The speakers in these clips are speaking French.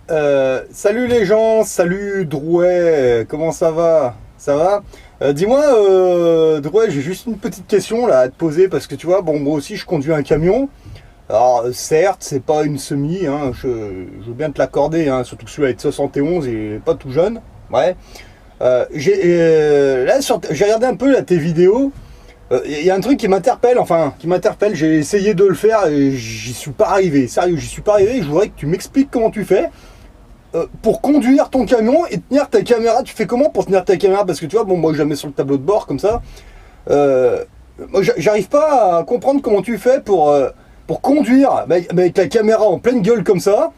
Salut les gens, salut Drouet, comment ça va? Ça va? Dis-moi, Drouet, j'ai juste une petite question là à te poser parce que tu vois, bon, moi aussi je conduis un camion. Alors, certes, c'est pas une semi, hein, je veux bien te l'accorder, hein, surtout que celui-là est de 71 et pas tout jeune. Ouais. Là, j'ai regardé un peu là, tes vidéos. Il y a un truc qui m'interpelle, j'ai essayé de le faire et j'y suis pas arrivé. Sérieux, j'y suis pas arrivé. Je voudrais que tu m'expliques comment tu fais. Pour conduire ton camion et tenir ta caméra. Tu fais comment pour tenir ta caméra? Parce que tu vois, bon, moi je la mets sur le tableau de bord comme ça. Euh, Moi j'arrive pas à comprendre comment tu fais pour conduire avec la caméra en pleine gueule comme ça.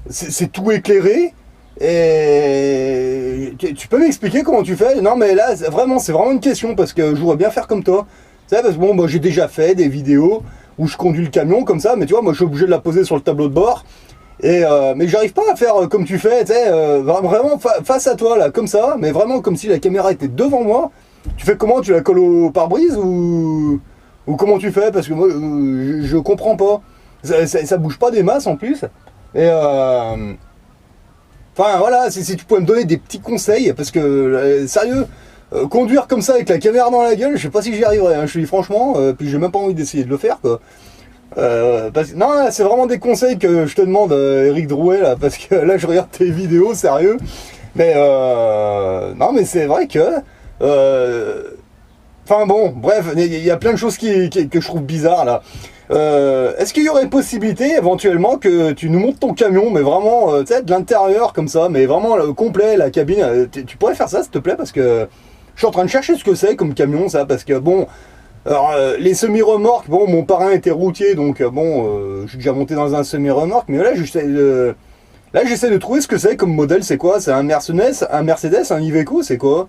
C'est tout éclairé. Et tu peux m'expliquer comment tu fais? Non mais là vraiment c'est vraiment une question parce que je voudrais bien faire comme toi. Tu sais, parce que bon, moi j'ai déjà fait des vidéos où je conduis le camion comme ça, mais tu vois, moi je suis obligé de la poser sur le tableau de bord. Mais j'arrive pas à faire comme tu fais, tu sais, vraiment face à toi là, comme ça, mais vraiment comme si la caméra était devant moi. Tu fais comment? Tu la colles au pare-brise ou comment tu fais? Parce que moi, je comprends pas. Ça bouge pas des masses en plus. Et enfin voilà, si tu pouvais me donner des petits conseils, parce que sérieux, conduire comme ça avec la caméra dans la gueule, je sais pas si j'y arriverai. Hein, je te dis franchement, puis j'ai même pas envie d'essayer de le faire quoi. Non, là, c'est vraiment des conseils que je te demande, Eric Drouet, là, parce que là, je regarde tes vidéos, sérieux. Mais non, mais c'est vrai que. euh, Enfin bon, bref, il y a plein de choses que je trouve bizarres là. Est-ce qu'il y aurait possibilité éventuellement que tu nous montres ton camion, mais vraiment, tu sais, de l'intérieur comme ça, mais vraiment le complet, la cabine. Tu pourrais faire ça, s'il te plaît, parce que je suis en train de chercher ce que c'est comme camion, ça, parce que bon, alors, les semi-remorques, bon, mon parrain était routier, donc bon, je suis déjà monté dans un semi-remorque, mais là, j'essaie de trouver ce que c'est comme modèle, c'est quoi? C'est un Mercedes, un Iveco, c'est quoi?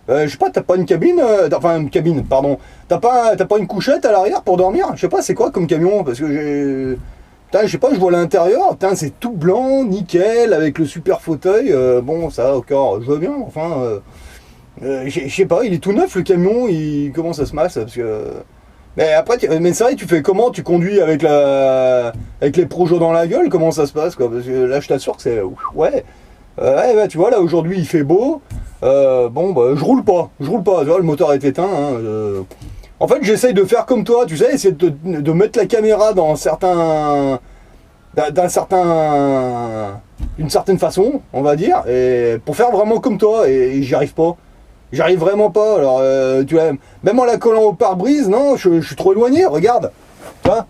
Je sais pas, t'as pas une cabine, enfin une cabine, pardon. T'as pas une couchette à l'arrière pour dormir? Je sais pas, c'est quoi comme camion? Parce que putain, je sais pas, je vois l'intérieur, putain, c'est tout blanc, nickel, avec le super fauteuil. Bon, ça, encore, je vois bien, enfin. Je sais pas, il est tout neuf le camion, comment ça se passe? Parce que. Mais après, mais c'est vrai, tu fais comment? Tu conduis avec les projets dans la gueule? Comment ça se passe quoi? Parce que là, je t'assure que c'est. Ouais. Ouais, bah, tu vois, là aujourd'hui il fait beau. Bon, bah, je roule pas. Tu vois, le moteur est éteint. Hein, En fait, j'essaye de faire comme toi, tu sais, essayer de mettre la caméra d'une certaine façon, on va dire, et pour faire vraiment comme toi, et j'y arrive pas. J'arrive vraiment pas. Alors, tu vois, même en la collant au pare-brise, non, je suis trop éloigné, regarde. Tu vois.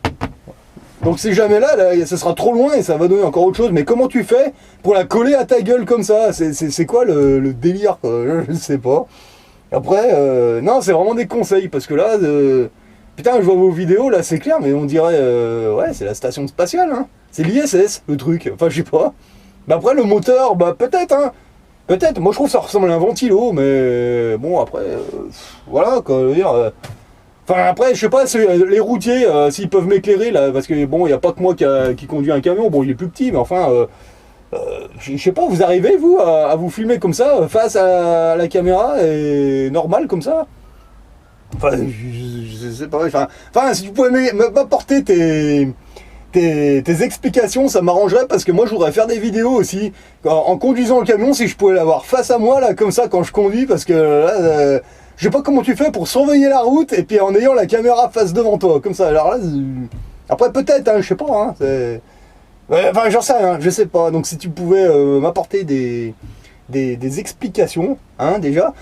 Donc si jamais là, ça sera trop loin et ça va donner encore autre chose. Mais comment tu fais pour la coller à ta gueule comme ça? C'est quoi le délire quoi? Je sais pas. Après, non, c'est vraiment des conseils parce que là, putain, je vois vos vidéos là, c'est clair, mais on dirait, ouais, c'est la station spatiale, hein. C'est l'ISS, le truc. Enfin, je sais pas. Mais après, le moteur, bah peut-être, hein. Peut-être. Moi, je trouve que ça ressemble à un ventilo, mais bon, après, voilà, quoi. Je veux dire, enfin, après, je sais pas, les routiers, s'ils peuvent m'éclairer là, parce que bon, il n'y a pas que moi qui conduit un camion. Bon, il est plus petit, mais enfin, je sais pas, vous arrivez, vous, à vous filmer comme ça, face à la caméra, et normal comme ça? Enfin, je sais pas. Enfin, si tu pouvais m'apporter tes explications, ça m'arrangerait parce que moi, je voudrais faire des vidéos aussi. En conduisant le camion, si je pouvais l'avoir face à moi, là, comme ça, quand je conduis, parce que là, je sais pas comment tu fais pour surveiller la route et puis en ayant la caméra face devant toi, comme ça. Alors là, après, peut-être, hein, je sais pas, hein, ouais, enfin, j'en sais rien, je sais pas. Donc, si tu pouvais m'apporter des explications, hein, déjà.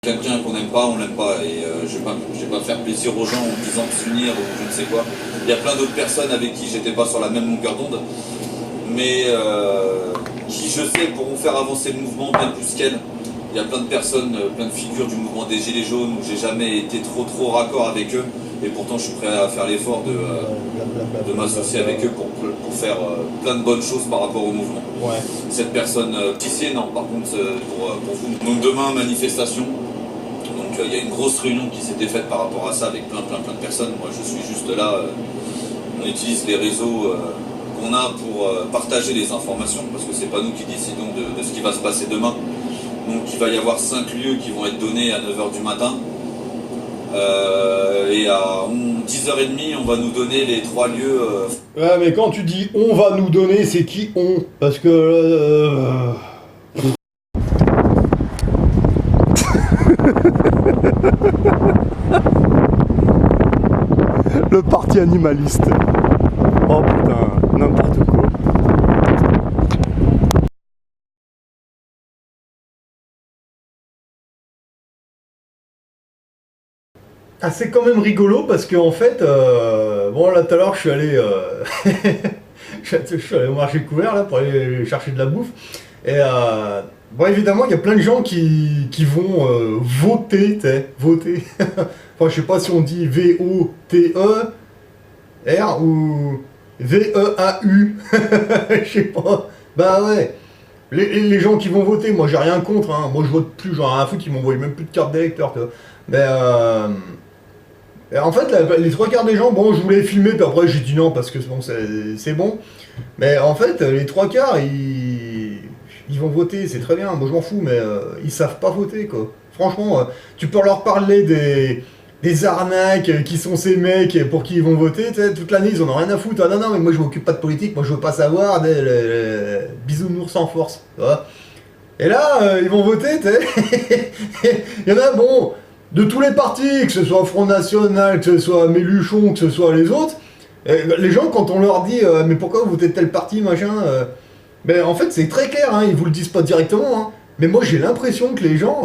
Quelqu'un qu'on n'aime pas, on l'aime pas. Et je vais pas faire plaisir aux gens en disant de s'unir ou je ne sais quoi. Il y a plein d'autres personnes avec qui j'étais pas sur la même longueur d'onde, mais qui, je sais, pourront faire avancer le mouvement bien plus qu'elle. Il y a plein de personnes, plein de figures du mouvement des Gilets jaunes où j'ai jamais été trop raccord avec eux. Et pourtant, je suis prêt à faire l'effort de m'associer avec eux pour faire plein de bonnes choses par rapport au mouvement. Ouais. Cette personne, Tissier, non, par contre, pour vous. Donc demain, manifestation. Donc il y a une grosse réunion qui s'était faite par rapport à ça avec plein de personnes. Moi je suis juste là, on utilise les réseaux qu'on a pour partager les informations parce que c'est pas nous qui décidons de ce qui va se passer demain. Donc il va y avoir 5 lieux qui vont être donnés à 9 h du matin. Et à 10h30, on va nous donner les 3 lieux. Ouais, mais quand tu dis on va nous donner, c'est qui on? Parce que. Le parti animaliste. Oh putain, n'importe quoi. Ah, c'est quand même rigolo parce que en fait, bon là tout à l'heure je suis allé, je suis allé au marché couvert là pour aller chercher de la bouffe et bon évidemment il y a plein de gens qui vont voter, tu sais, voter. Enfin je sais pas si on dit V-O-T-E-R ou V-E-A-U, je sais pas. Bah ouais. Les gens qui vont voter, moi j'ai rien contre, hein. Moi je vote plus, genre un fou qui m'envoie même plus de carte d'électeur, tu vois. Mais et en fait, les trois quarts des gens, bon, je voulais filmer, puis après j'ai dit non parce que bon, c'est bon. Mais en fait, les trois quarts, ils vont voter, c'est très bien, moi je m'en fous, mais ils savent pas voter, quoi. Franchement, tu peux leur parler des arnaques qui sont ces mecs pour qui ils vont voter, toute l'année ils en ont rien à foutre. Ah non, non, mais moi je m'occupe pas de politique, moi je veux pas savoir, bisounours sans force, tu vois. Et là, ils vont voter, tu sais. Il y en a, bon, de tous les partis, que ce soit Front National, que ce soit Méluchon, que ce soit les autres, les gens, quand on leur dit mais pourquoi vous votez tel parti, machin, ben en fait c'est très clair, hein, ils vous le disent pas directement, hein, mais moi j'ai l'impression que les gens,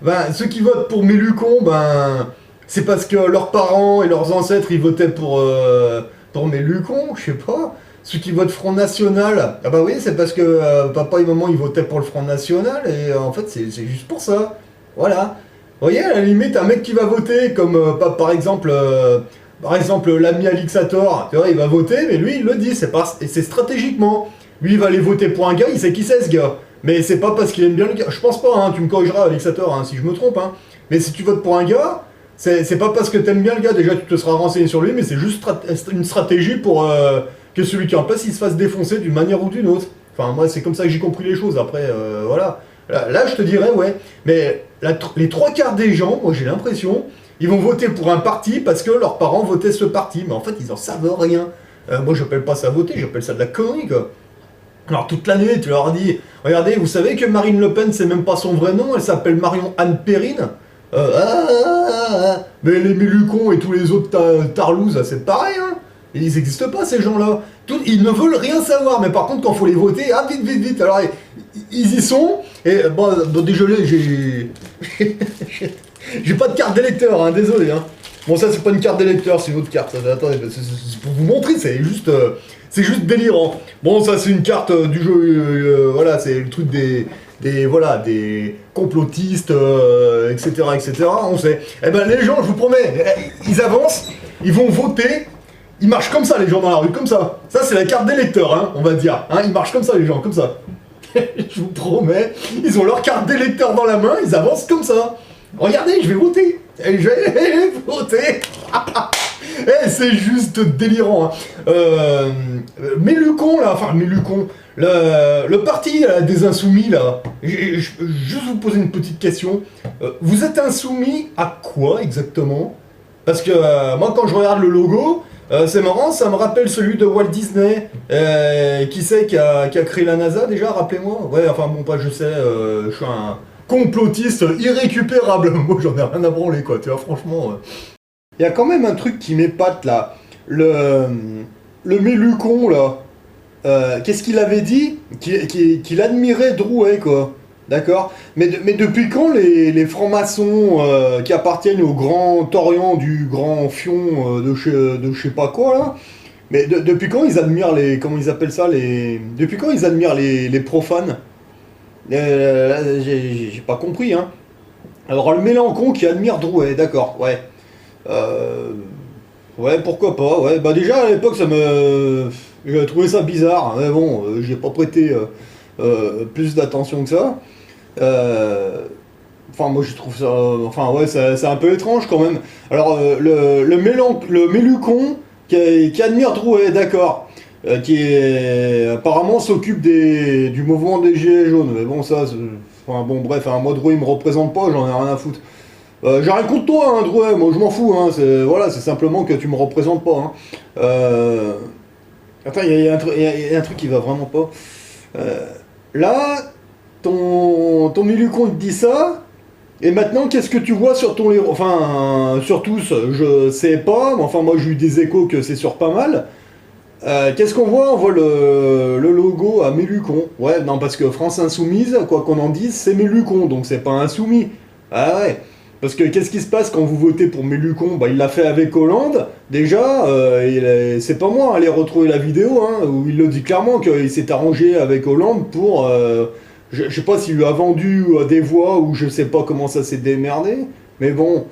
ben, ceux qui votent pour Méluchon, ben c'est parce que leurs parents et leurs ancêtres ils votaient pour Méluchon, je sais pas. Ceux qui votent Front National, ah bah oui, c'est parce que papa et maman ils votaient pour le Front National, et en fait c'est juste pour ça. Voilà. Vous voyez, à la limite, un mec qui va voter, comme par exemple l'ami Alixator, tu vois, il va voter, mais lui il le dit, c'est stratégiquement. Lui il va aller voter pour un gars, il sait qui c'est ce gars. Mais c'est pas parce qu'il aime bien le gars. Je pense pas, hein, tu me corrigeras Alixator hein, si je me trompe, hein. Mais si tu votes pour un gars, c'est pas parce que t'aimes bien le gars, déjà tu te seras renseigné sur lui, mais c'est juste une stratégie pour que celui qui est en place il se fasse défoncer d'une manière ou d'une autre. Enfin, moi c'est comme ça que j'ai compris les choses, après, voilà. Là, je te dirais, ouais, mais les trois quarts des gens, moi j'ai l'impression, ils vont voter pour un parti parce que leurs parents votaient ce parti, mais en fait ils en savent rien. Moi j'appelle pas ça voter, j'appelle ça de la connerie, quoi. Alors toute l'année, tu leur dis, regardez, vous savez que Marine Le Pen, c'est même pas son vrai nom, elle s'appelle Marion Anne Perrine. Mais les Mélucons et tous les autres tarlouses, c'est pareil, hein. Ils n'existent pas ces gens-là. Ils ne veulent rien savoir, mais par contre quand faut les voter, ah vite, vite, vite. Alors ils y sont, et bon désolé, j'ai pas de carte d'électeur, hein, désolé. Hein. Bon ça c'est pas une carte d'électeur, c'est une autre carte. Attendez, c'est pour vous montrer, c'est juste délirant. Bon ça c'est une carte du jeu, voilà, c'est le truc des complotistes, etc., etc. On sait. Eh ben les gens, je vous promets, ils avancent, ils vont voter. Ils marchent comme ça, les gens dans la rue, comme ça. Ça, c'est la carte d'électeur, hein, on va dire. Hein, ils marchent comme ça, les gens, comme ça. Je vous promets, ils ont leur carte d'électeur dans la main, ils avancent comme ça. Regardez, je vais voter. Je vais voter. C'est juste délirant. Hein. Mélucon, là, enfin, Mélucon, le parti là, des insoumis, là, je vais juste vous poser une petite question. Vous êtes insoumis à quoi, exactement? Parce que moi, quand je regarde le logo, c'est marrant, ça me rappelle celui de Walt Disney. Qui c'est qui a créé la NASA déjà, rappelez-moi? Ouais, enfin bon, pas je sais, je suis un complotiste irrécupérable. Moi j'en ai rien à branler quoi, tu vois, franchement. Il y a quand même un truc qui m'épate là. Le Mélucon là. Qu'est-ce qu'il avait dit? Qu'il admirait Drouet quoi. D'accord. Mais depuis quand les francs-maçons qui appartiennent au grand Orient du grand fion de je sais pas quoi là, mais depuis quand ils admirent comment ils appellent ça, depuis quand ils admirent les profanes? J'ai pas compris hein. Alors le Mélenchon qui admire Drouet, d'accord, ouais. Ouais, pourquoi pas, ouais. Bah déjà à l'époque j'avais trouvé ça bizarre, hein, mais bon, j'ai pas prêté plus d'attention que ça. Enfin, moi je trouve ça. Enfin, ouais, c'est un peu étrange quand même. Alors, le Mélucon qui admire Drouet, d'accord. Apparemment s'occupe du mouvement des Gilets jaunes. Mais bon, ça. Enfin, bon, bref, hein, moi Drouet il me représente pas, j'en ai rien à foutre. J'ai rien contre toi, hein, Drouet, moi je m'en fous, hein, voilà, c'est simplement que tu me représentes pas. Hein. Attends, il y a un truc qui va vraiment pas. Là, ton Milucon il te dit ça, et maintenant qu'est-ce que tu vois sur ton... Enfin, sur tous, je sais pas, mais enfin moi j'ai eu des échos que c'est sur pas mal. Qu'est-ce qu'on voit? On voit le logo à Mélucon. Ouais, non, parce que France Insoumise, quoi qu'on en dise, c'est Mélucon, donc c'est pas insoumis. Ah ouais. Parce que qu'est-ce qui se passe quand vous votez pour Mélucon? Bah, il l'a fait avec Hollande. Déjà, c'est pas moi, allez retrouver la vidéo, hein, où il le dit clairement qu'il s'est arrangé avec Hollande pour... je sais pas s'il lui a vendu des voix ou je sais pas comment ça s'est démerdé, mais bon...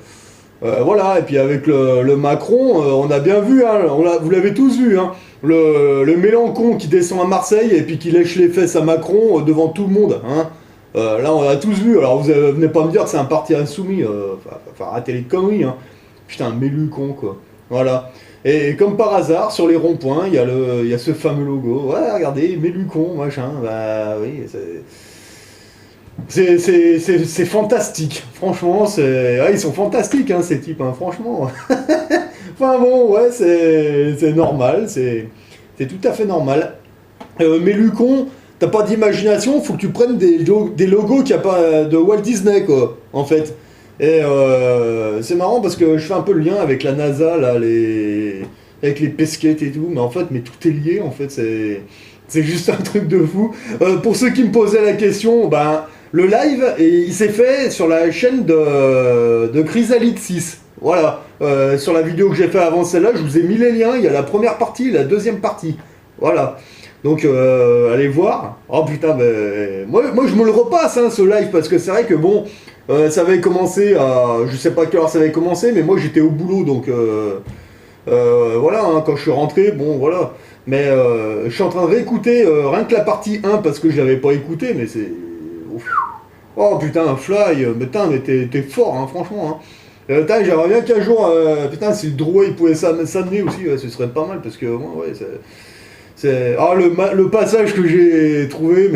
voilà, et puis avec le Macron, on a bien vu, hein, vous l'avez tous vu, hein, le Mélenchon qui descend à Marseille et puis qui lèche les fesses à Macron devant tout le monde. Hein. Là, on a tous vu, alors vous venez pas me dire que c'est un parti insoumis, enfin arrêtez les conneries. Hein. Putain, un Mélucon, quoi. Voilà. Et comme par hasard, sur les ronds-points, il y a ce fameux logo. Ouais, regardez, Mélucon, machin, bah oui, c'est fantastique, franchement, ils sont fantastiques, hein, ces types, hein, franchement. Enfin bon, ouais, c'est normal, c'est tout à fait normal. Mélucon, t'as pas d'imagination, faut que tu prennes des logos qu'il n'y a pas de Walt Disney, quoi, en fait. Et c'est marrant parce que je fais un peu le lien avec la NASA, là, avec les pesquettes et tout, mais en fait, tout est lié, en fait, c'est juste un truc de fou. Pour ceux qui me posaient la question, ben... Le live, il s'est fait sur la chaîne de Chrysalide 6. Voilà. Sur la vidéo que j'ai fait avant celle-là, je vous ai mis les liens. Il y a la première partie et la deuxième partie. Voilà. Donc, allez voir. Oh putain, moi je me le repasse, hein, ce live, parce que c'est vrai que bon, ça avait commencé à... Je sais pas quelle heure ça avait commencé, mais moi j'étais au boulot, donc... voilà, hein, quand je suis rentré, bon, voilà. Mais je suis en train de réécouter rien que la partie 1, parce que je l'avais pas écouté, mais c'est... Oh putain, Fly, mais t'es fort, hein, franchement. Hein. J'aimerais bien qu'un jour, putain, si le Drouet il pouvait s'amener aussi, ouais, ce serait pas mal, parce que moi, ouais, c'est... Ah, le passage que j'ai trouvé,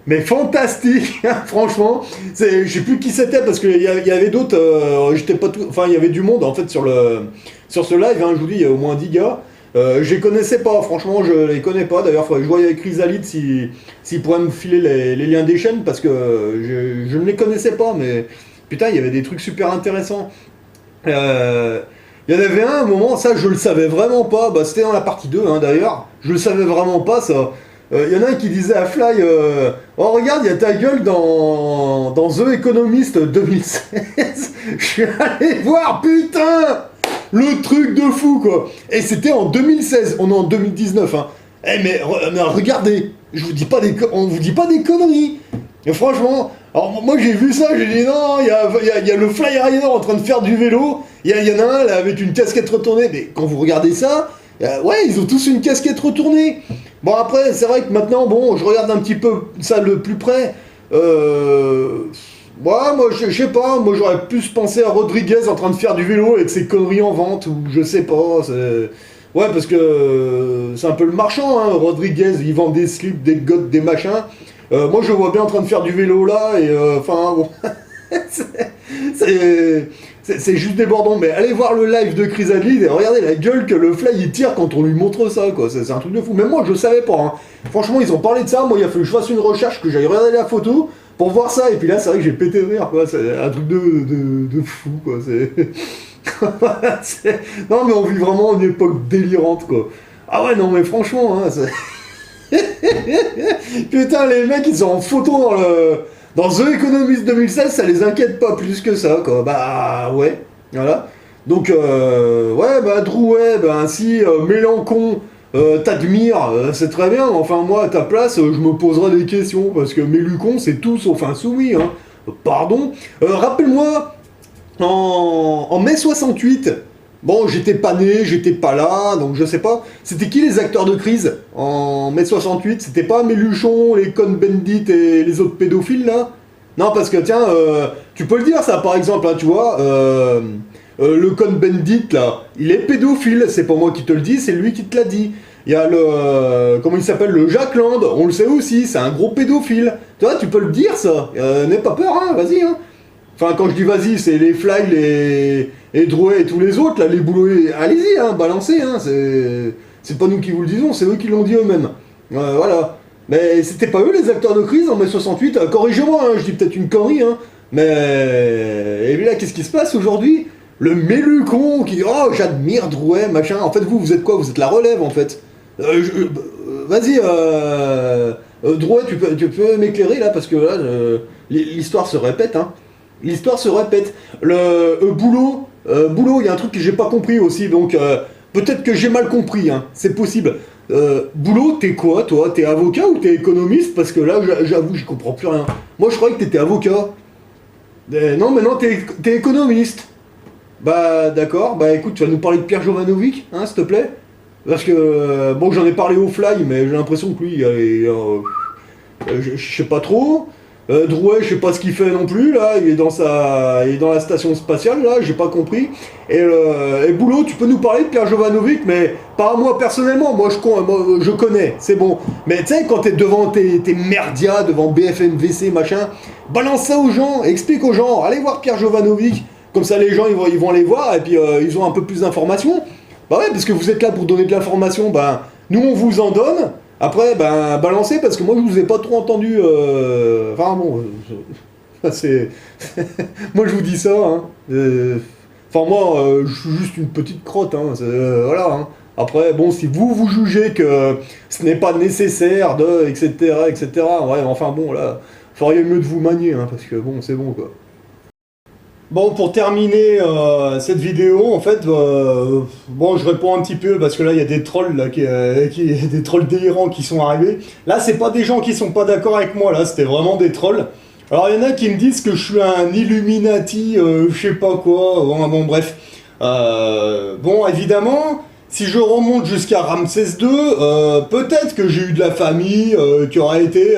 mais fantastique, hein, franchement. Je sais plus qui c'était, parce qu'il y avait d'autres, j'étais pas tout... Enfin, il y avait du monde, en fait, sur ce live, hein, je vous dis, il y a au moins 10 gars. Je les connaissais pas, franchement, je les connais pas. D'ailleurs, faudrait que je voie avec Chrysalide s'il pourrait me filer les liens des chaînes, parce que je ne les connaissais pas, mais putain, il y avait des trucs super intéressants. Il y en avait un moment, ça je le savais vraiment pas, bah, c'était dans la partie 2 hein, d'ailleurs, je le savais vraiment pas ça. Il y en a un qui disait à Fly, oh regarde, il y a ta gueule dans The Economist 2016. Je suis allé voir, putain! Le truc de fou, quoi. Et c'était en 2016, on est en 2019, hein. Eh mais regardez, on vous dit pas des conneries. Et franchement, alors moi j'ai vu ça, j'ai dit non, il y a le Fly Rider en train de faire du vélo, il y en a un là avec une casquette retournée, mais quand vous regardez ça, ouais, ils ont tous une casquette retournée. Bon après, c'est vrai que maintenant, bon, je regarde un petit peu ça de plus près, ouais, moi je sais pas, moi j'aurais plus pensé à Rodriguez en train de faire du vélo avec ses conneries en vente, ou je sais pas, ouais, parce que c'est un peu le marchand, hein, Rodriguez, il vend des slips, des gottes, des machins. Moi je le vois bien en train de faire du vélo là, et enfin bon, c'est juste débordant, mais allez voir le live de Chrysalide et regardez la gueule que le Fly il tire quand on lui montre ça, quoi, c'est un truc de fou. Même moi je savais pas, hein. Franchement ils ont parlé de ça, moi il a fallu que je fasse une recherche, que j'aille regarder la photo, pour voir ça, et puis là c'est vrai que j'ai pété de rire, quoi, c'est un truc de fou, quoi, Non mais on vit vraiment une époque délirante, quoi. Ah ouais, non mais franchement, hein, putain, les mecs ils sont en photo dans The Economist 2016, ça les inquiète pas plus que ça, quoi. Bah ouais, voilà. Donc, ouais, bah Drouet, bah ainsi, Mélenchon, t'admires, c'est très bien. Enfin, moi, à ta place, je me poserai des questions, parce que Mélucon, c'est tout sauf insoumis, hein. Pardon. Rappelle-moi, en mai 68, bon, j'étais pas né, j'étais pas là, donc je sais pas. C'était qui les acteurs de crise en mai 68? C'était pas Méluchon, les Cohn-Bendit et les autres pédophiles, là? Non, parce que, tiens, tu peux le dire, ça, par exemple, hein, tu vois, le Cohn-Bendit, là, il est pédophile, c'est pas moi qui te le dis, c'est lui qui te l'a dit. Il y a comment il s'appelle, le Jack Land, on le sait aussi, c'est un gros pédophile. Tu vois, tu peux le dire, ça, n'aie pas peur, hein, vas-y, hein. Enfin, quand je dis vas-y, c'est les Fly, les Drouet et tous les autres, là, les boulots, allez-y, hein, balancez, hein, c'est pas nous qui vous le disons, c'est eux qui l'ont dit eux-mêmes. Voilà. Mais c'était pas eux les acteurs de crise en mai 68, corrigez-moi, hein, je dis peut-être une connerie, hein, mais... Et puis là, qu'est-ce qui se passe aujourd'hui? Le mélucon qui dit oh, j'admire Drouet, machin. En fait, vous êtes quoi? Vous êtes la relève, en fait. Vas-y, Drouet, tu peux m'éclairer, là, parce que là, l'histoire se répète, hein. L'histoire se répète. Boulot, il y a un truc que j'ai pas compris aussi, donc peut-être que j'ai mal compris, hein, c'est possible. Boulot, t'es quoi, toi? T'es avocat ou t'es économiste? Parce que là, j'avoue, j'y comprends plus rien. Moi, je croyais que t'étais avocat. Non, maintenant, t'es économiste. Bah, d'accord, bah écoute, tu vas nous parler de Pierre Jovanovic, hein, s'il te plaît? Parce que, bon, j'en ai parlé au Fly, mais j'ai l'impression que lui, je sais pas trop. Drouet, je sais pas ce qu'il fait non plus, là, il est dans la station spatiale, là, j'ai pas compris. Et Boulot, tu peux nous parler de Pierre Jovanovic, mais pas moi personnellement, moi je connais, c'est bon. Mais tu sais, quand t'es devant tes merdias, devant BFM VC, machin, balance ça aux gens, explique aux gens, allez voir Pierre Jovanovic, comme ça les gens ils vont aller voir, et puis ils ont un peu plus d'informations. Bah ouais, parce que vous êtes là pour donner de l'information, bah, nous on vous en donne. Après, ben, balancez, parce que moi, je vous ai pas trop entendu... Enfin, bon... c'est... moi, je vous dis ça, hein. Enfin, moi, je suis juste une petite crotte, hein. Voilà, hein. Après, bon, si vous jugez que ce n'est pas nécessaire de... etc., etc., ouais, enfin, bon, là, feriez mieux de vous manier, hein, parce que, bon, c'est bon, quoi. Bon, pour terminer cette vidéo, en fait, bon, je réponds un petit peu parce que là, il y a des trolls, là, des trolls délirants qui sont arrivés. Là, c'est pas des gens qui sont pas d'accord avec moi, là, c'était vraiment des trolls. Alors, il y en a qui me disent que je suis un Illuminati, je sais pas quoi, bon, bref. Bon, évidemment, si je remonte jusqu'à Ramsès II, peut-être que j'ai eu de la famille qui aurait été...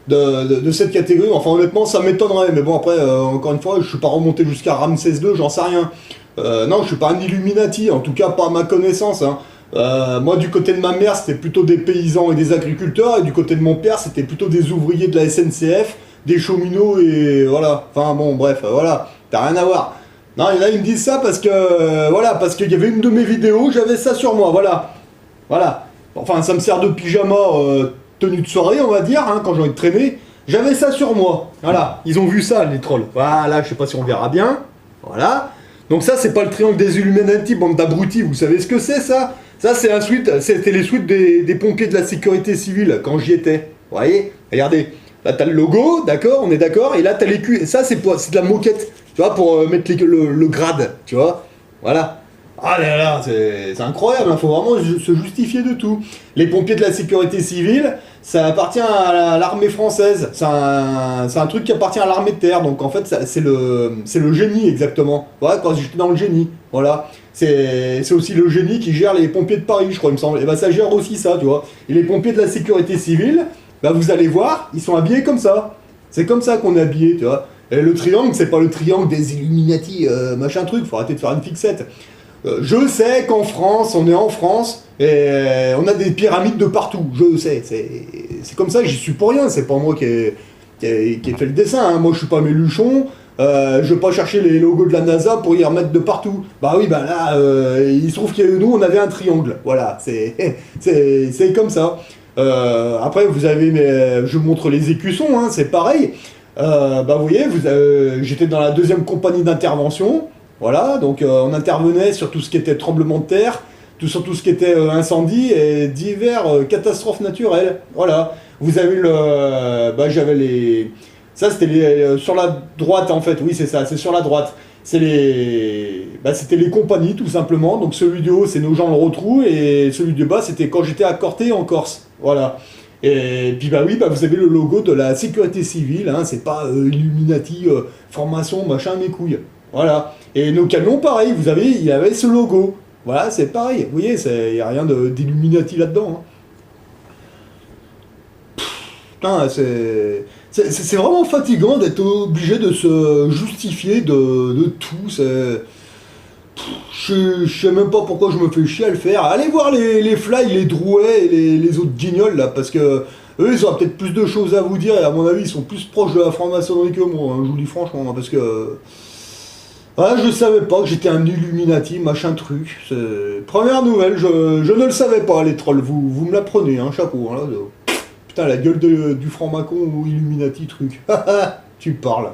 de cette catégorie, enfin honnêtement ça m'étonnerait, mais bon après encore une fois je suis pas remonté jusqu'à Ramsès II, j'en sais rien. Non, je suis pas un Illuminati, en tout cas pas à ma connaissance, hein. Moi du côté de ma mère c'était plutôt des paysans et des agriculteurs, et du côté de mon père c'était plutôt des ouvriers de la SNCF, des cheminots et voilà, enfin bon bref, voilà, t'as rien à voir. Non, il y en a ils me disent ça parce que, voilà, parce qu'il y avait une de mes vidéos, j'avais ça sur moi, voilà. Voilà. Enfin ça me sert de pyjama tenue de soirée, on va dire, hein, quand j'ai envie de traîner, j'avais ça sur moi. Voilà, ils ont vu ça, les trolls. Voilà, je sais pas si on verra bien. Voilà. Donc ça, c'est pas le triangle des Illuminati, bande d'abrutis, vous savez ce que c'est, ça? Ça, c'est c'était les suites des pompiers de la sécurité civile, quand j'y étais. Vous voyez? Regardez. Là, t'as le logo, d'accord, on est d'accord, et là, t'as les culs. Et ça, c'est de la moquette, tu vois, pour mettre le grade, tu vois? Voilà. Ah là là, c'est incroyable, il faut vraiment se justifier de tout. Les pompiers de la sécurité civile, ça appartient à l'armée française, c'est un truc qui appartient à l'armée de terre, donc en fait c'est le génie exactement. Voilà, quand j'étais dans le génie, voilà. C'est aussi le génie qui gère les pompiers de Paris, je crois, il me semble. Et bah ça gère aussi ça, tu vois. Et les pompiers de la sécurité civile, bah vous allez voir, ils sont habillés comme ça. C'est comme ça qu'on est habillés, tu vois. Et le triangle, c'est pas le triangle des Illuminati, machin truc, faut arrêter de faire une fixette. Je sais qu'en France, on est en France, et on a des pyramides de partout, je sais, c'est comme ça, j'y suis pour rien, c'est pas moi qui ai fait le dessin, hein. Moi je suis pas Méluchon, je vais pas chercher les logos de la NASA pour y remettre de partout. Bah oui, bah là, il se trouve que nous on avait un triangle, voilà, c'est comme ça. Après vous avez, je vous montre les écussons, hein, c'est pareil. Bah vous voyez, j'étais dans la deuxième compagnie d'intervention. Voilà, donc on intervenait sur tout ce qui était tremblement de terre, sur tout ce qui était incendie et divers catastrophes naturelles. Voilà, vous avez j'avais les... Ça c'était sur la droite en fait, oui c'est ça, c'est sur la droite. C'était les compagnies tout simplement, donc celui du haut c'est nos gens le Rotrou et celui du bas c'était quand j'étais à Corté en Corse. Voilà. Et puis bah oui, vous avez le logo de la sécurité civile, hein, c'est pas Illuminati, formation, machin, mes couilles. Voilà. Et nos camions, pareil, il y avait ce logo. Voilà, c'est pareil. Vous voyez, il n'y a rien d'Illuminati là-dedans. Hein. Putain, c'est vraiment fatigant d'être obligé de se justifier de tout. Je sais même pas pourquoi je me fais chier à le faire. Allez voir les Fly, les Drouet et les autres guignols là, parce que Eux, ils auraient peut-être plus de choses à vous dire, et à mon avis, ils sont plus proches de la franc-maçonnerie que moi, hein, je vous le dis franchement, hein, parce que... Ah, je savais pas que j'étais un Illuminati, machin truc. Première nouvelle, je ne le savais pas, les trolls, vous me l'apprenez, hein, chapeau. Hein, là, putain, la gueule du franc-macon ou Illuminati truc. Tu parles.